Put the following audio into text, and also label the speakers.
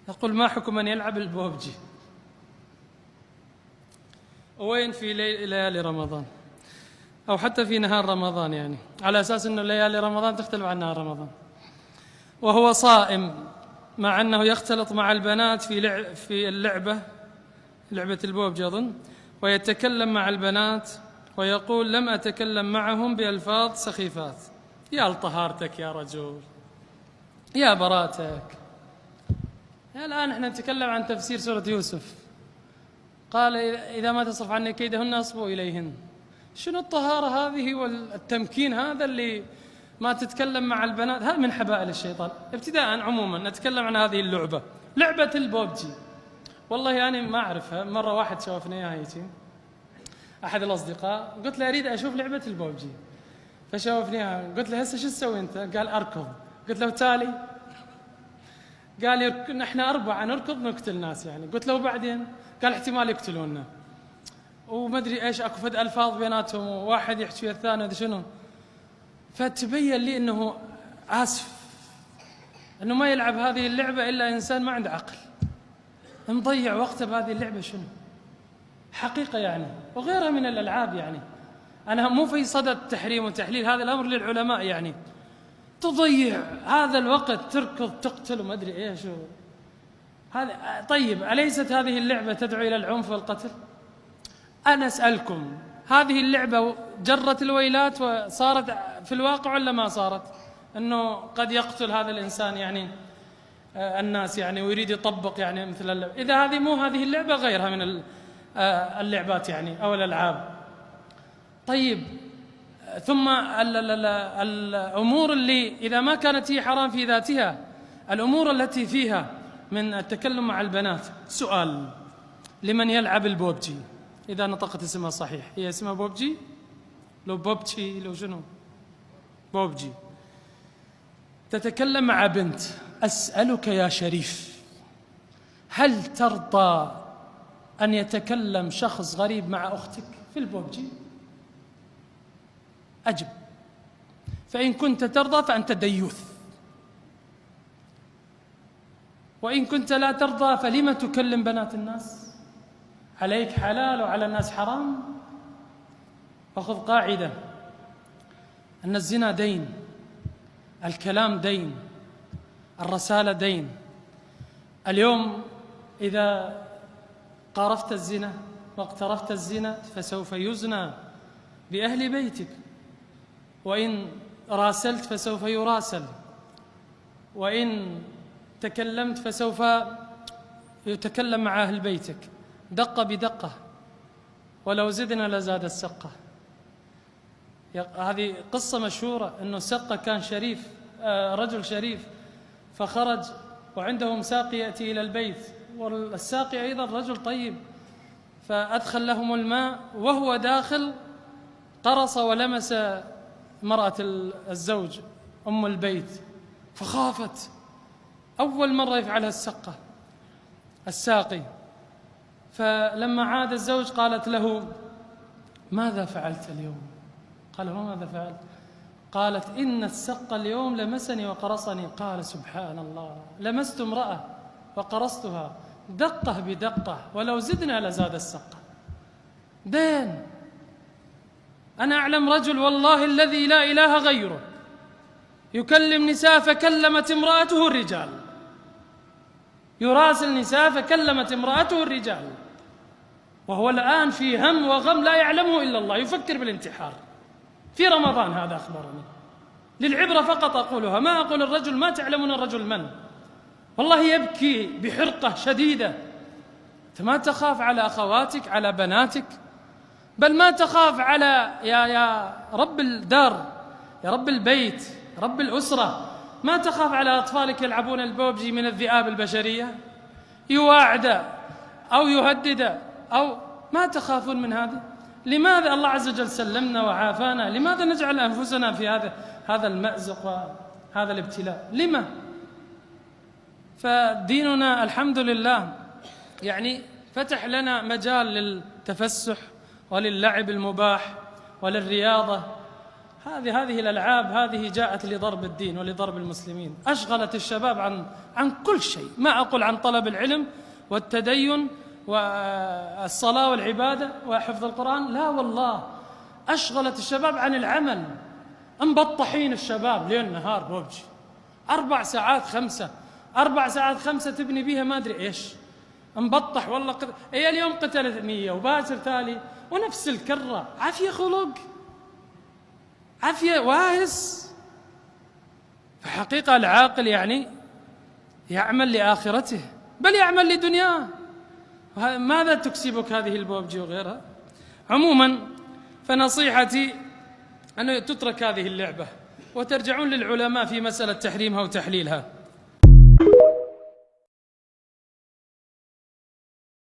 Speaker 1: يقول: ما حكم من يلعب البوبجي؟ وين في ليالي رمضان أو حتى في نهار رمضان، يعني على أساس أنه ليالي رمضان تختلف عن نهار رمضان، وهو صائم، مع أنه يختلط مع البنات في لعبة البوبجي أظن، ويتكلم مع البنات ويقول: لم أتكلم معهم بألفاظ سخيفات. يا لطهارتك يا رجل، يا براتك. الآن احنا نتكلم عن تفسير سورة يوسف، قال: إذا ما تصرف عني كيدهن أصبوا إليهن. شنو الطهارة هذه والتمكين هذا اللي ما تتكلم مع البنات؟ هذا من حبائل الشيطان. ابتداء عموما نتكلم عن هذه اللعبة، لعبة البوبجي. والله أنا ما أعرفها، مرة واحد شافني إياها يتي، أحد الأصدقاء، قلت له: أريد أشوف لعبة البوبجي، فشافني إياها. قلت له: هسه شو تسوي أنت؟ قال: أركض. قلت له: تالي؟ قال: نحن 4 نركض نقتل ناس يعني. قلت له: وبعدين؟ قال: احتمال يقتلونا وما ادري ايش، اكو فد الفاظ بيناتهم وواحد يحكي الثاني هذا شنو. فتبين لي انه اسف انه ما يلعب هذه اللعبه الا انسان ما عنده عقل، مضيع وقته بهذه اللعبه شنو حقيقه يعني، وغيرها من الالعاب. يعني انا مو في صدد تحريم وتحليل، هذا الامر للعلماء. يعني تضيع هذا الوقت تركض تقتل وما ادري ايش هذا. طيب أليست هذه اللعبة تدعو إلى العنف والقتل؟ أنا أسألكم، هذه اللعبة جرت الويلات وصارت في الواقع ولا ما صارت؟ أنه قد يقتل هذا الإنسان يعني الناس يعني، ويريد يطبق يعني مثل اللعبة. إذا هذه مو هذه اللعبة، غيرها من اللعبات يعني أو الألعاب. طيب ثم الأمور اللي إذا ما كانت هي حرام في ذاتها، الأمور التي فيها من التكلم مع البنات. سؤال: لمن يلعب البوبجي إذا نطقت اسمها صحيح؟ هي اسمها بوبجي؟ لو بوبجي لو شنو؟ بوبجي. تتكلم مع بنت. أسألك يا شريف، هل ترضى أن يتكلم شخص غريب مع أختك في البوبجي؟ أجب. فإن كنت ترضى فأنت ديوث، وإن كنت لا ترضى فلم تكلم بنات الناس؟ عليك حلال وعلى الناس حرام. وخذ قاعدة أن الزنا دين، الكلام دين، الرسالة دين. اليوم إذا قارفت الزنا واقترفت الزنا فسوف يزنى بأهل بيتك، وإن راسلت فسوف يراسل، وإن تكلمت فسوف يتكلم مع أهل بيتك دقة بدقة، ولو زدنا لزاد السقة. هذه قصة مشهورة، أنه سقة كان شريف، رجل شريف، فخرج وعنده مساقي يأتي إلى البيت، والساقي أيضا رجل طيب، فأدخل لهم الماء، وهو داخل قرص ولمس مرأة الزوج أم البيت، فخافت. أول مرة يفعلها الساقي. فلما عاد الزوج قالت له: ماذا فعلت اليوم؟ قال: وماذا فعلت؟ قالت: إن السق اليوم لمسني وقرصني. قال: سبحان الله، لمست امرأة وقرصتها دقة بدقة، ولو زدنا لزاد السقة. دين. أنا أعلم رجل والله الذي لا إله غيره يكلم نساء فكلمت امرأته الرجال، يراسل نساء فكلمت امرأته الرجال، وهو الآن في هم وغم لا يعلمه إلا الله، يفكر بالانتحار في رمضان. هذا أخبرني، للعبرة فقط أقولها، ما أقول الرجل، ما تعلمون الرجل من. والله يبكي بحرقة شديدة. أنت ما تخاف على أخواتك، على بناتك، بل ما تخاف على يا رب الدار، يا رب البيت، رب الأسرة، ما تخاف على أطفالك يلعبون البوبجي من الذئاب البشرية، يواعد أو يهدد، أو ما تخافون من هذا؟ لماذا الله عز وجل سلمنا وعافانا؟ لماذا نجعل أنفسنا في هذا المأزق وهذا الابتلاء؟ لما؟ فديننا الحمد لله يعني فتح لنا مجال للتفسح وللعب المباح وللرياضة. هذه الألعاب هذه جاءت لضرب الدين ولضرب المسلمين، أشغلت الشباب عن كل شيء. ما أقول عن طلب العلم والتدين والصلاة والعبادة وحفظ القرآن، لا والله، أشغلت الشباب عن العمل. مبطحين الشباب ليل نهار بوبجي 4 ساعات 5، 4 ساعات 5 تبني بيها ما أدري إيش. مبطح والله اليوم قتلت 100 وباكر تالي ونفس الكرة. عافية خلق، عافية واهس. فحقيقة العاقل يعني يعمل لآخرته بل يعمل لدنياه. ماذا تكسبك هذه البوبجي وغيرها؟ عموما فنصيحتي أن تترك هذه اللعبة وترجعون للعلماء في مسألة تحريمها وتحليلها.